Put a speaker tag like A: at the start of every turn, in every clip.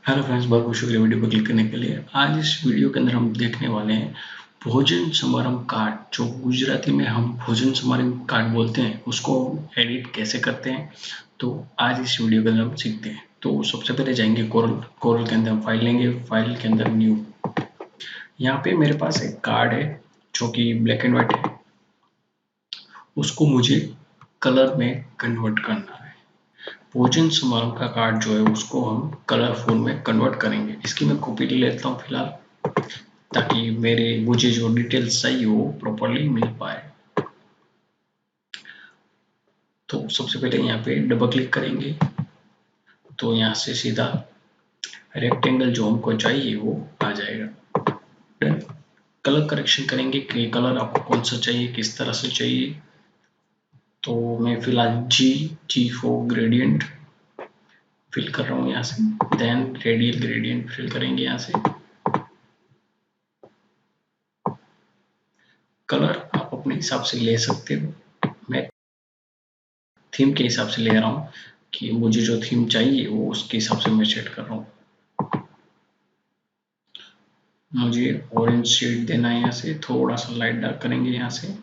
A: Hello friends, बहुत बहुत शुक्रिया वीडियो को क्लिक करने के लिए। आज इस वीडियो के अंदर हम देखने वाले हैं भोजन समारंभ कार्ड, जो गुजराती में हम भोजन समारंभ कार्ड बोलते हैं, उसको एडिट कैसे करते हैं। तो आज इस वीडियो के अंदर हम सीखते हैं। तो सबसे पहले जाएंगे कोरल के अंदर हम फाइल लेंगे। फाइल के अंदर न्यू, यहाँ पे मेरे पास एक कार्ड है जो कि ब्लैक एंड व्हाइट है। उसको मुझे कलर में कन्वर्ट करना है। भोजन समारोह का कार्ड जो है उसको हम कलरफुल में कन्वर्ट करेंगे। इसकी मैं कॉपी ले लेता हूँ फिलहाल, ताकि मुझे जो डिटेल्स चाहिए वो प्रॉपरली मिल पाए। तो सबसे पहले यहाँ पे डबल क्लिक करेंगे, तो यहाँ से सीधा रेक्टेंगल जो हमको चाहिए वो आ जाएगा। देन कलर करेक्शन करेंगे कि कलर आपको कौन सा चाहिए, किस तरह से चाहिए। तो मैं फिलहाल जी फॉर ग्रेडियंट फिल कर रहा हूँ यहाँ से। देन रेडियल ग्रेडियंट फिल करेंगे यहाँ से। कलर आप अपने हिसाब से ले सकते हो। मैं थीम के हिसाब से ले रहा हूँ कि मुझे जो थीम चाहिए वो उसके हिसाब से मैं सेट कर रहा हूँ। मुझे ऑरेंज शेड देना है, यहाँ से थोड़ा सा लाइट डार्क करेंगे यहाँ से।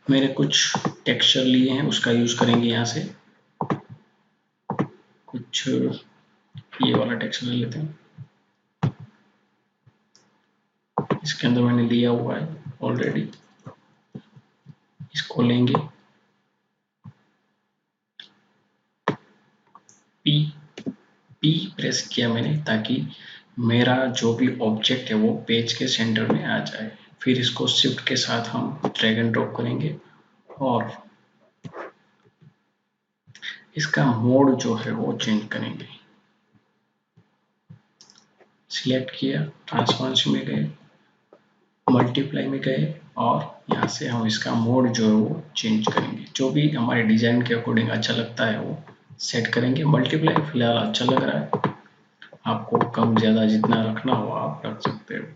A: मेरे कुछ टेक्सचर लिए हैं, उसका यूज करेंगे यहाँ से। कुछ ये वाला टेक्सचर ले लेते हैं। इसके अंदर मैंने लिया हुआ है ऑलरेडी। इसको लेंगे, पी पी प्रेस किया मैंने, ताकि मेरा जो भी ऑब्जेक्ट है वो पेज के सेंटर में आ जाए। फिर इसको शिफ्ट के साथ हम ड्रैग एंड ड्रॉप करेंगे और इसका मोड जो है वो चेंज करेंगे। सिलेक्ट किया, ट्रांसफॉर्मेशन में गए, मल्टीप्लाई में गए और यहाँ से हम इसका मोड जो है वो चेंज करेंगे। जो भी हमारे डिजाइन के अकॉर्डिंग अच्छा लगता है वो सेट करेंगे। मल्टीप्लाई फिलहाल अच्छा लग रहा है, आपको कम ज़्यादा जितना रखना हो आप रख सकते हो।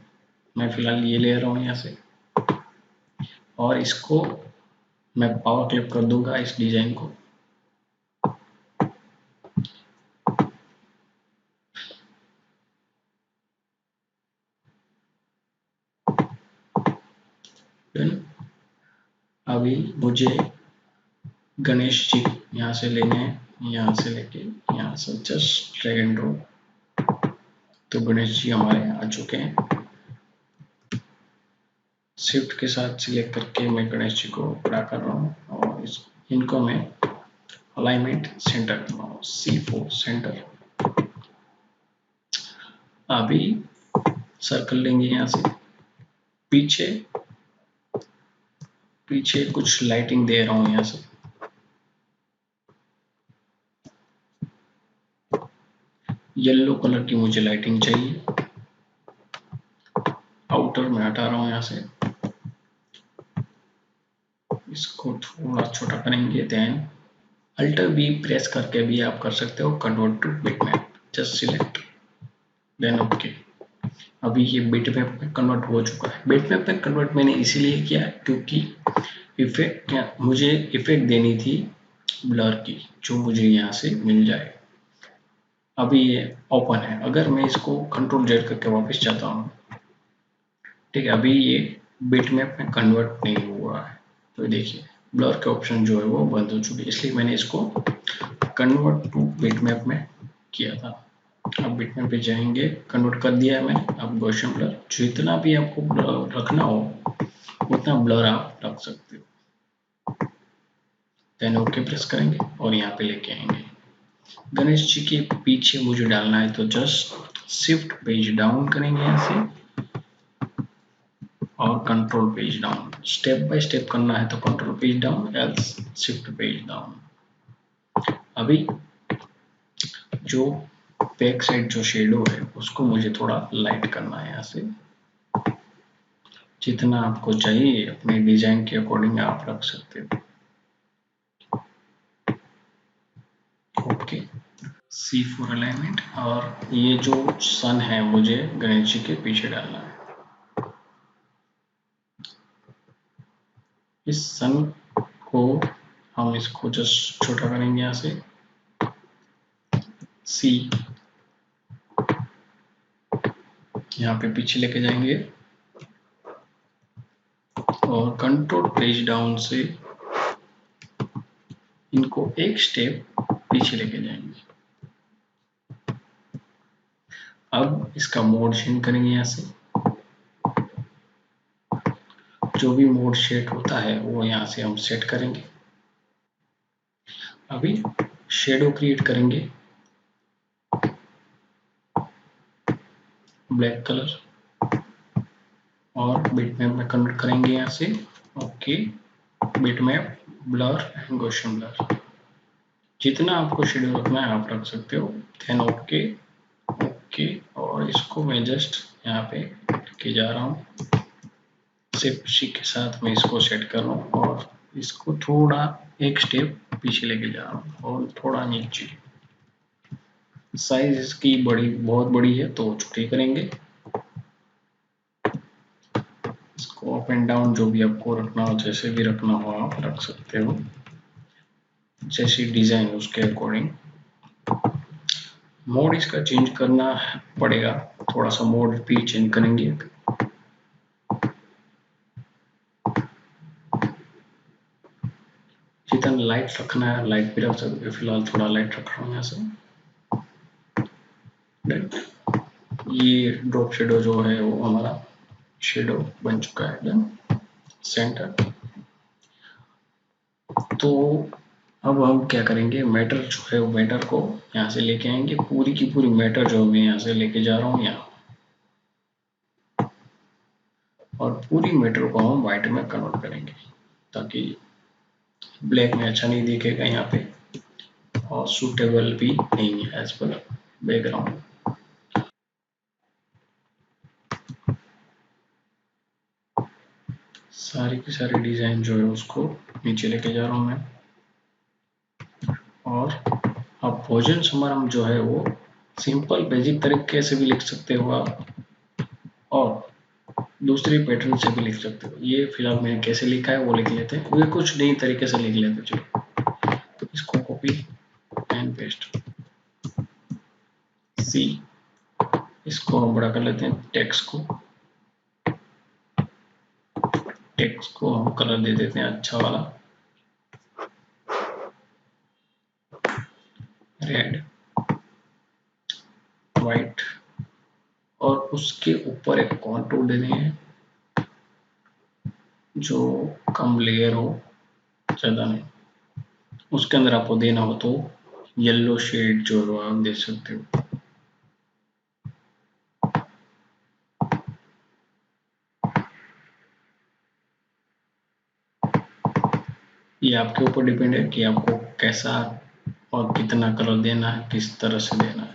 A: मैं फिलहाल ये ले रहा हूँ यहाँ से और इसको मैं पावर क्लिप कर दूंगा इस डिजाइन को। अभी मुझे गणेश जी यहाँ से लेने हैं, यहाँ से लेके यहाँ से जस्ट ड्रैग एंड ड्रॉप। तो गणेश जी हमारे आ चुके हैं। शिफ्ट के साथ सिलेक्ट करके मैं गणेश जी को बड़ा कर रहा हूँ और इनको मैं अलाइनमेंट सेंटर कर रहा हूँ, C4 सेंटर। अभी सर्कल लेंगे यहाँ से। पीछे पीछे कुछ लाइटिंग दे रहा हूँ यहाँ से। येलो कलर की मुझे लाइटिंग चाहिए। आउटर में हटा रहा हूँ यहाँ से, इसको थोड़ा छोटा करेंगे। देन अल्टर बी प्रेस करके भी आप कर सकते हो convert to bitmap. Just select, then okay. अभी ये बिटमैप में कन्वर्ट हो चुका है। बिटमैप में कन्वर्ट मैंने इसीलिए किया क्योंकि मुझे इफेक्ट देनी थी ब्लर की, जो मुझे यहाँ से मिल जाए। अभी ये ओपन है। अगर मैं इसको कंट्रोल जेड करके वापस जाता हूँ, ठीक है, अभी ये बिटमैप में कन्वर्ट नहीं हुआ है। तो देखिए ब्लर के ऑप्शन जो है वो बंद हो चुके हैं, इसलिए मैंने इसको कन्वर्ट टू बिटमैप में किया था। अब बिटमैप पे जाएंगे, कन्वर्ट कर दिया है मैंने। अब गॉसियन ब्लर जितना भी आपको ब्लर रखना हो उतना ब्लर आप रख सकते हो। देन ओके प्रेस करेंगे और यहाँ पे लेके आएंगे। गणेश जी के पीछे मुझे डालना है, तो जस्ट शिफ्ट पेज डाउन करेंगे यहाँ से और control page down. Step by step करना है तो control page down, else shift page down. अभी जो बैक साइड जो शेडो है उसको मुझे थोड़ा लाइट करना है यहाँ से। जितना आपको चाहिए अपने डिजाइन के अकॉर्डिंग आप रख सकते हो। Okay, C for alignment. और ये जो सन है मुझे गणेश जी के पीछे डालना है। इस सन को हम इसको जस्ट छोटा करेंगे यहाँ से, C यहाँ पे पीछे लेके जाएंगे और कंट्रोल पेज डाउन से इनको एक स्टेप पीछे लेके जाएंगे। अब इसका मोड चेंज करेंगे यहाँ से, जो भी मोड सेट होता है वो यहाँ से हम सेट करेंगे। अभी शेडो क्रिएट करेंगे, ब्लैक कलर, और बिटमैप में कन्वर्ट करेंगे यहाँ से। Okay, bitmap, blur and Gaussian blur, जितना आपको शेडो रखना है आप रख सकते हो। देन ओके ओके, और इसको मैं जस्ट यहाँ पे के जा रहा हूँ, शिफ्ट सी के साथ मैं इसको सेट कर रहा हूँ और इसको थोड़ा एक स्टेप पीछे लेके जा रहा हूँ और थोड़ा नीचे। साइज इसकी बहुत बड़ी है तो छोटी करेंगे। इसको अप एंड डाउन जो भी आपको रखना हो, जैसे भी रखना हो आप रख सकते हो, जैसी डिजाइन उसके अकॉर्डिंग। मोड इसका चेंज करना पड़ेगा, थोड़ा सा मोड भी चेंज करेंगे। जितना लाइट रखना है लाइट भी रख सकते हो, फिलहाल थोड़ा लाइट रख रहा हूँ यहाँ से। ये ड्रॉप शेडो जो है वो हमारा शेडो बन चुका है। Then centre. तो अब हम क्या करेंगे, मैटर जो है मैटर को यहाँ से लेके आएंगे, पूरी की पूरी मैटर जो मैं यहाँ से लेके जा रहा हूँ यहाँ, और पूरी मैटर को हम व्हाइट में कन्वर्ट करेंगे ताकि ब्लैक में अच्छा नहीं दिखेगा यहाँ पे और सूटेबल भी नहीं है एज पर बैकग्राउंड। सारी की सारी डिजाइन जो है उसको नीचे लेके जा रहा हूँ मैं। और अब भोजन समारंभ जो है वो सिंपल बेसिक तरीके से भी लिख सकते हो आप और दूसरे पैटर्न से भी लिख सकते हो। ये फिलहाल मैंने कैसे लिखा है वो लिख लेते हैं, ये कुछ नई तरीके से लिख लेते हैं। चलो तो इसको कॉपी एंड पेस्ट, सी, इसको हम बड़ा कर लेते हैं। टेक्स्ट को हम कलर दे देते हैं अच्छा वाला, रेड, वाइट, और उसके ऊपर एक कॉन्टूर देने हैं जो कम लेयर हो, ज्यादा नहीं। उसके अंदर आपको देना हो तो येलो शेड जो है आप दे सकते हो। ये आपके ऊपर डिपेंड है कि आपको कैसा और कितना कलर देना है, किस तरह से देना है।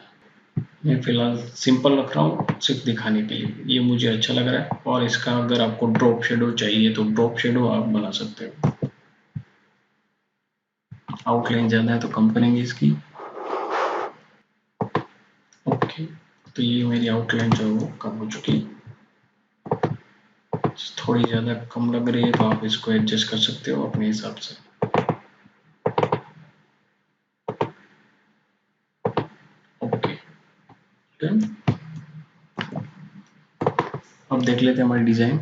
A: मैं फिलहाल सिंपल रख रहा हूँ सिर्फ दिखाने के लिए, ये मुझे अच्छा लग रहा है। और इसका अगर आपको ड्रॉप शेडो चाहिए तो ड्रॉप शेडो आप बना सकते हो। आउटलाइन ज्यादा है तो कम करेंगे इसकी। ओके, तो ये मेरी आउटलाइन जो है वो कम हो चुकी, थोड़ी ज्यादा कम लग रही है तो आप इसको एडजस्ट कर सकते हो अपने हिसाब से। ओके, अब देख लेते हैं हमारी डिजाइन।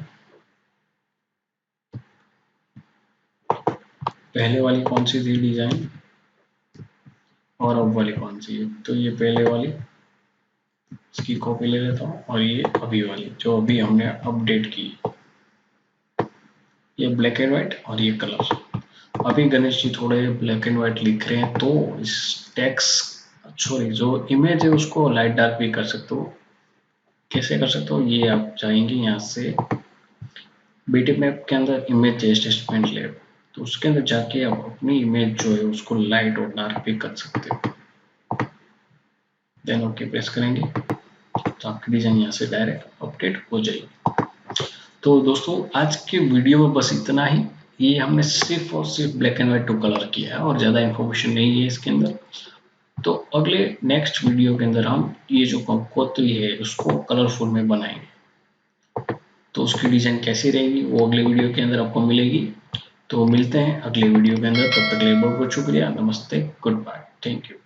A: पहले वाली कौन सी थी डिजाइन और अब वाली कौन सी है? तो ये पहले वाली, इसकी कॉपी ले लेता हूँ, और ये अभी वाली जो अभी हमने अपडेट की, ये ब्लैक एंड व्हाइट और ये कलर। अभी गणेश जी थोड़े ब्लैक एंड व्हाइट लिख रहे हैं तो इस टेक्स्ट सॉरी जो इमेज है उसको लाइट डार्क भी कर सकते हो। कैसे कर सकते हो, ये आप जाएंगे यहाँ से बिटमैप के अंदर इमेज एडजस्टमेंट लैब, तो उसके अंदर जाके आप अपनी इमेज जो है उसको लाइट और डार्क भी कर सकते हो। देन ओके प्रेस करेंगे तो आपकी डिजाइन यहाँ से डायरेक्ट अपडेट हो जाएगी। तो दोस्तों आज के वीडियो में बस इतना ही। ये हमने सिर्फ और सिर्फ black and white to colour किया है और ज़्यादा इन्फॉर्मेशन नहीं है इसके अंदर। तो अगले नेक्स्ट वीडियो के अंदर हम ये जो कंकोत्री है उसको कलरफुल में बनाएंगे। तो उसकी डिजाइन कैसी रहेगी वो अगले वीडियो के अंदर आपको मिलेगी। तो मिलते हैं अगले वीडियो के अंदर, तब तक के लिए बहुत बहुत शुक्रिया, नमस्ते, गुड बाय, थैंक यू।